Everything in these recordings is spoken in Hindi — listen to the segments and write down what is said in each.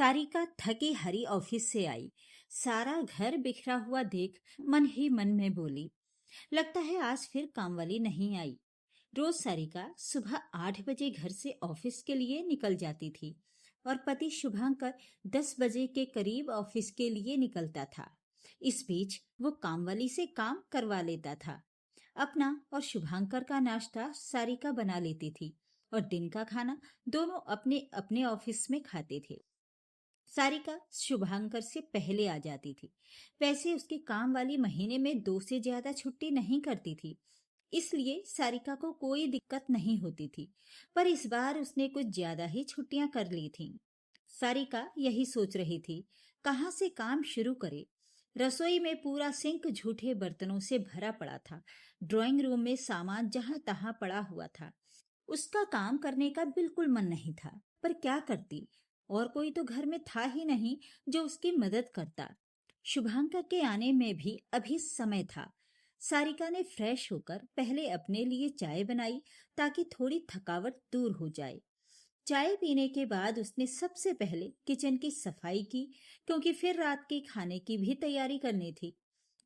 सारिका थकी हारी ऑफिस से आई। सारा घर बिखरा हुआ देख मन ही मन में बोली, लगता है आज फिर काम वाली नहीं आई। रोज सारिका सुबह 8 बजे घर से ऑफिस के लिए निकल जाती थी और पति शुभांकर 10 बजे के करीब ऑफिस के लिए निकलता था। इस बीच वो काम वाली से काम करवा लेता था। अपना और शुभांकर का नाश्ता सारिका बना लेती थी और दिन का खाना दोनों अपने अपने ऑफिस में खाते थे। सारिका शुभांकर से पहले आ जाती थी। वैसे उसकी काम वाली महीने में 2 से ज्यादा छुट्टी नहीं करती थी, इसलिए सारिका को कोई दिक्कत नहीं होती थी। पर इस बार उसने कुछ ज्यादा ही छुट्टियां कर ली थीं। सारिका यही सोच रही थी, कहाँ से काम शुरू करे। रसोई में पूरा सिंक झूठे बर्तनों से भरा पड़ा था। ड्राइंग रूम में सामान जहां तहां पड़ा हुआ था। उसका काम करने का बिल्कुल मन नहीं था, पर क्या करती। और कोई तो घर में था ही नहीं जो उसकी मदद करता। शुभांकर के आने में भी अभी समय था। सारिका ने फ्रेश होकर पहले अपने लिए चाय बनाई ताकि थोड़ी थकावट दूर हो जाए। चाय पीने के बाद उसने सबसे पहले किचन की सफाई की, क्योंकि फिर रात के खाने की भी तैयारी करनी थी।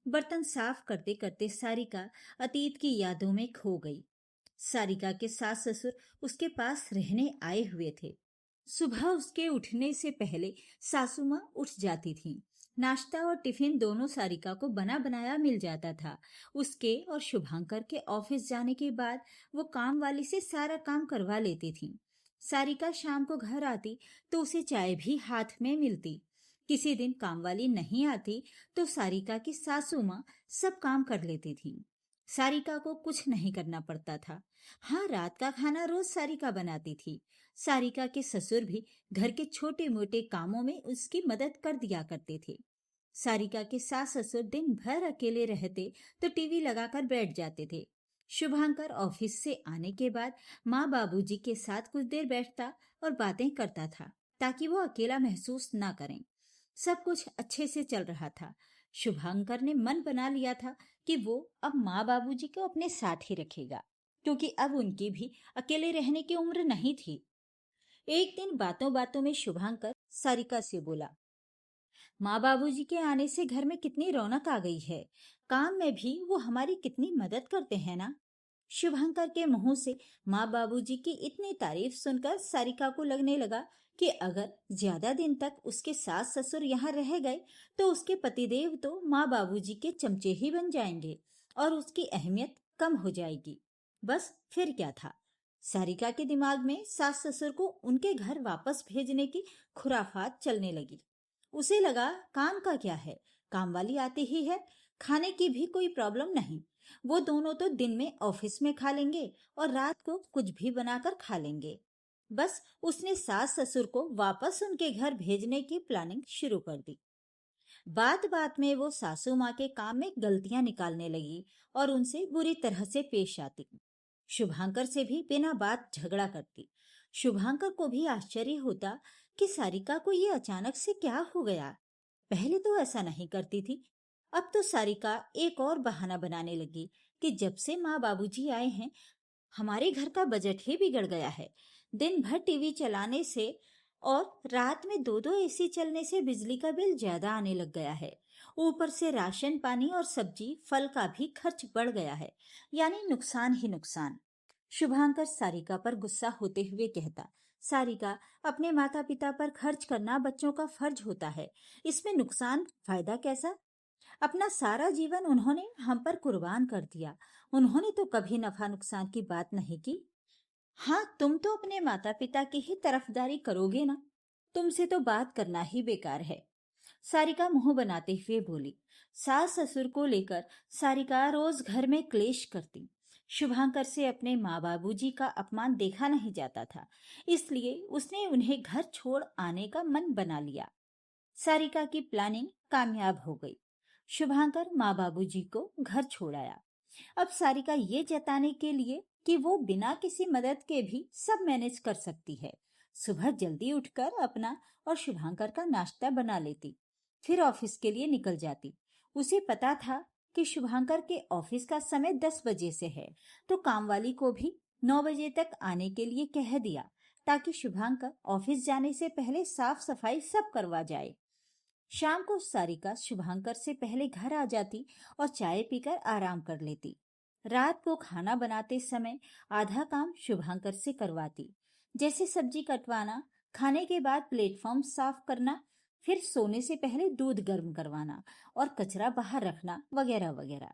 बर्तन साफ करते करते सारिका अतीत की यादों में खो गई। सारिका के सास ससुर उसके पास रहने आए हुए थे। सुबह उसके उठने से पहले सासू माँ उठ जाती थीं। नाश्ता और टिफिन दोनों सारिका को बना बनाया मिल जाता था। उसके और शुभांकर के ऑफिस जाने के बाद वो काम वाली से सारा काम करवा लेती थी। सारिका शाम को घर आती तो उसे चाय भी हाथ में मिलती। किसी दिन काम वाली नहीं आती तो सारिका की सासू माँ सब काम कर लेती थी। सारिका को कुछ नहीं करना पड़ता था। हाँ, रात का खाना रोज सारिका बनाती थी। सारिका के ससुर भी घर के छोटे मोटे कामों में उसकी मदद कर दिया करते थे। सारिका के सास ससुर दिन भर अकेले रहते तो टीवी लगाकर बैठ जाते थे। शुभांकर ऑफिस से आने के बाद माँ बाबूजी के साथ कुछ देर बैठता और बातें करता था, ताकि वो अकेला महसूस ना करें। सब कुछ अच्छे से चल रहा था। शुभांकर ने मन बना लिया था कि वो अब माँ बाबूजी को अपने साथ ही रखेगा, क्योंकि अब उनकी भी अकेले रहने की उम्र नहीं थी। एक दिन बातों बातों में शुभांकर सारिका से बोला, माँ बाबूजी के आने से घर में कितनी रौनक आ गई है। काम में भी वो हमारी कितनी मदद करते हैं ना। शुभांकर के मुंह से माँ बाबूजी की इतनी तारीफ सुनकर सारिका को लगने लगा कि अगर ज्यादा दिन तक उसके सास ससुर यहाँ रह गए तो उसके पतिदेव तो माँ बाबूजी के चमचे ही बन जाएंगे और उसकी अहमियत कम हो जाएगी। बस फिर क्या था। सारिका के दिमाग में सास ससुर को उनके घर वापस भेजने की खुराफात चलने लगी। उसे लगा, काम का क्या है, काम वाली आती ही है, खाने की भी कोई प्रॉब्लम नहीं। वो दोनों तो दिन में ऑफिस में खा लेंगे और रात को कुछ भी बनाकर खा लेंगे। बस उसने सास ससुर को वापस उनके घर भेजने की प्लानिंग शुरू कर दी। बात बात में वो सासू माँ के काम में गलतियां निकालने लगी और उनसे बुरी तरह से पेश आती। शुभांकर से भी बिना बात झगड़ा करती। शुभांकर को भी आश्चर्य होता कि सारिका को ये अचानक से क्या हो गया। पहले तो ऐसा नहीं करती थी। अब तो सारिका एक और बहाना बनाने लगी कि जब से माँ बाबूजी आए हैं, हमारे घर का बजट ही बिगड़ गया है। दिन भर टीवी चलाने से और रात में 2-2 एसी चलने से बिजली का बिल ज्यादा आने लग गया है। ऊपर से राशन पानी और सब्जी फल का भी खर्च बढ़ गया है, यानी नुकसान ही नुकसान। शुभांकर सारिका पर गुस्सा होते हुए कहता, सारिका, अपने माता पिता पर खर्च करना बच्चों का फर्ज होता है, इसमें नुकसान फायदा कैसा। अपना सारा जीवन उन्होंने हम पर कुर्बान कर दिया। उन्होंने तो कभी नफा नुकसान की बात नहीं की। हाँ, तुम तो अपने माता पिता की ही तरफदारी करोगे ना। तुमसे तो बात करना ही बेकार है। सारिका मुंह बनाते हुए बोली। सास ससुर को लेकर सारिका रोज घर में क्लेश करती। शुभांकर से अपने माँ बाबूजी का अपमान देखा नहीं जाता था, इसलिए उसने उन्हें घर छोड़ आने का मन बना लिया। सारिका की प्लानिंग कामयाब हो गई। शुभांकर माँ बाबूजी को घर छोड़ आया। अब सारिका ये जताने के लिए कि वो बिना किसी मदद के भी सब मैनेज कर सकती है, सुबह जल्दी उठकर अपना और शुभांकर का नाश्ता बना लेती, फिर ऑफिस के लिए निकल जाती। उसे पता था कि शुभांकर के ऑफिस का समय 10 बजे से है, तो कामवाली को भी 9 बजे तक आने के लिए कह दिया, ताकि शुभांकर ऑफिस जाने से पहले साफ सफाई सब करवा जाए। शाम को सारिका शुभांकर से पहले घर आ जाती और चाय पीकर आराम कर लेती। रात को खाना बनाते समय आधा काम शुभांकर से करवाती, जैसे सब्जी कटवाना, खाने के बाद प्लेटफॉर्म साफ करना, फिर सोने से पहले दूध गर्म करवाना और कचरा बाहर रखना वगैरह वगैरह।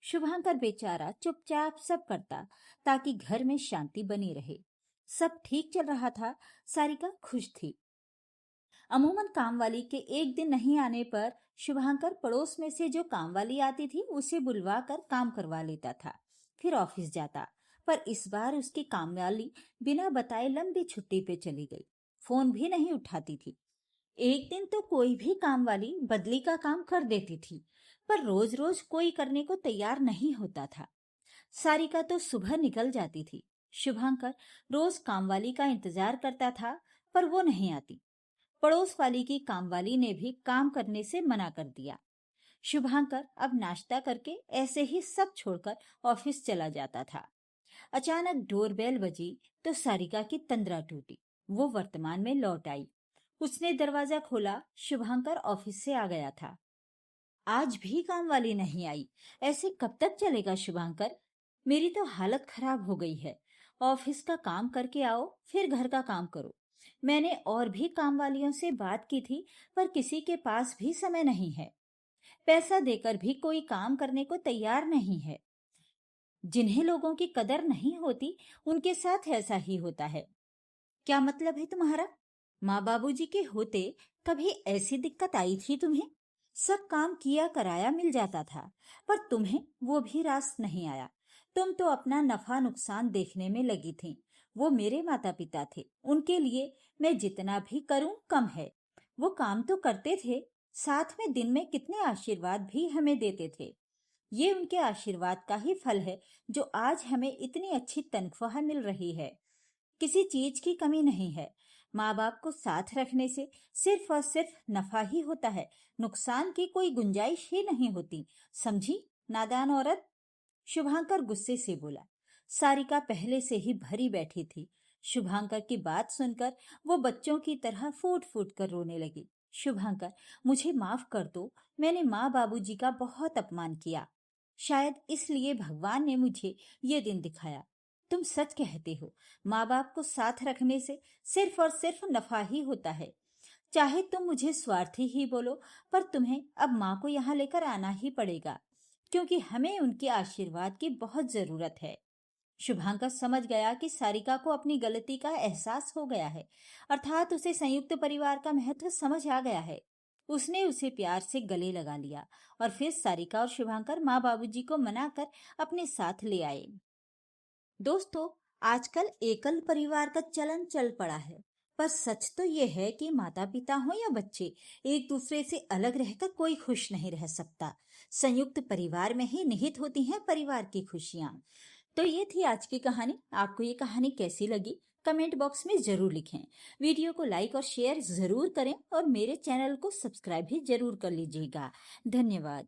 शुभांकर बेचारा चुपचाप सब करता ताकि घर में शांति बनी रहे। सब ठीक चल रहा था, सारिका खुश थी। अमूमन कामवाली के एक दिन नहीं आने पर शुभांकर पड़ोस में से जो कामवाली आती थी उसे बुलवा कर काम करवा लेता था, फिर ऑफिस जाता। पर इस बार उसकी कामवाली बिना बताए लंबी छुट्टी पे चली गई, फोन भी नहीं उठाती थी। एक दिन तो कोई भी कामवाली बदली का काम कर देती थी, पर रोज रोज कोई करने को तैयार नहीं होता था। सारिका तो सुबह निकल जाती थी। शुभांकर रोज कामवाली का इंतजार करता था, पर वो नहीं आती। पड़ोस वाली की कामवाली ने भी काम करने से मना कर दिया। शुभांकर अब नाश्ता करके ऐसे ही सब छोड़कर ऑफिस चला जाता था। अचानक डोरबेल बजी तो सारिका की तंद्रा टूटी। वो वर्तमान में लौट आई। उसने दरवाजा खोला। शुभांकर ऑफिस से आ गया था। आज भी काम वाली नहीं आई। ऐसे कब तक चलेगा शुभांकर? मेरी तो हालत खराब हो गई है। ऑफिस का काम करके आओ, फिर घर का काम करो। मैंने और भी काम वालियों से बात की थी, पर किसी के पास भी समय नहीं है। पैसा देकर भी कोई काम करने को तैयार नहीं है। जिन्हें लोगों की कदर नहीं होती, उनके साथ ऐसा ही होता है। क्या मतलब है तुम्हारा? माँ बाबूजी के होते कभी ऐसी दिक्कत आई थी तुम्हें? सब काम किया कराया मिल जाता था, पर तुम्हें वो भी रास नहीं आया। तुम तो अपना नफा नुकसान देखने में लगी थी। वो मेरे माता पिता थे, उनके लिए मैं जितना भी करूं कम है। वो काम तो करते थे, साथ में दिन में कितने आशीर्वाद भी हमें देते थे। ये उनके आशीर्वाद का ही फल है जो आज हमें इतनी अच्छी तनख्वाह मिल रही है। किसी चीज की कमी नहीं है। माँ बाप को साथ रखने से सिर्फ और सिर्फ नफा ही होता है, नुकसान की कोई गुंजाइश ही नहीं होती। समझी नादान औरत? शुभांकर गुस्से से बोला। सारिका पहले से ही भरी बैठी थी। शुभांकर की बात सुनकर वो बच्चों की तरह फूट फूट कर रोने लगी। शुभांकर, मुझे माफ कर दो। मैंने माँ बाबूजी का बहुत अपमान किया। शायद इसलिए भगवान ने मुझे ये दिन दिखाया। तुम सच कहते हो, माँ बाप को साथ रखने से सिर्फ और सिर्फ नफा ही होता है। चाहे तुम मुझे स्वार्थी ही बोलो, पर तुम्हें अब माँ को यहाँ लेकर आना ही पड़ेगा, क्योंकि हमें उनके आशीर्वाद की बहुत जरूरत है। शुभांकर समझ गया कि सारिका को अपनी गलती का एहसास हो गया है, अर्थात उसे संयुक्त परिवार का महत्व समझ आ गया है। उसने उसे प्यार से गले लगा लिया और फिर सारिका और शुभांकर माँ बाबूजी को मनाकर अपने साथ ले आए। दोस्तों, आजकल एकल परिवार का चलन चल पड़ा है, पर सच तो ये है कि माता पिता हो या बच्चे, एक दूसरे से अलग रहकर कोई खुश नहीं रह सकता। संयुक्त परिवार में ही निहित होती हैं परिवार की खुशियां। तो ये थी आज की कहानी। आपको ये कहानी कैसी लगी कमेंट बॉक्स में जरूर लिखें। वीडियो को लाइक और शेयर जरूर करें और मेरे चैनल को सब्सक्राइब भी जरूर कर लीजिएगा। धन्यवाद।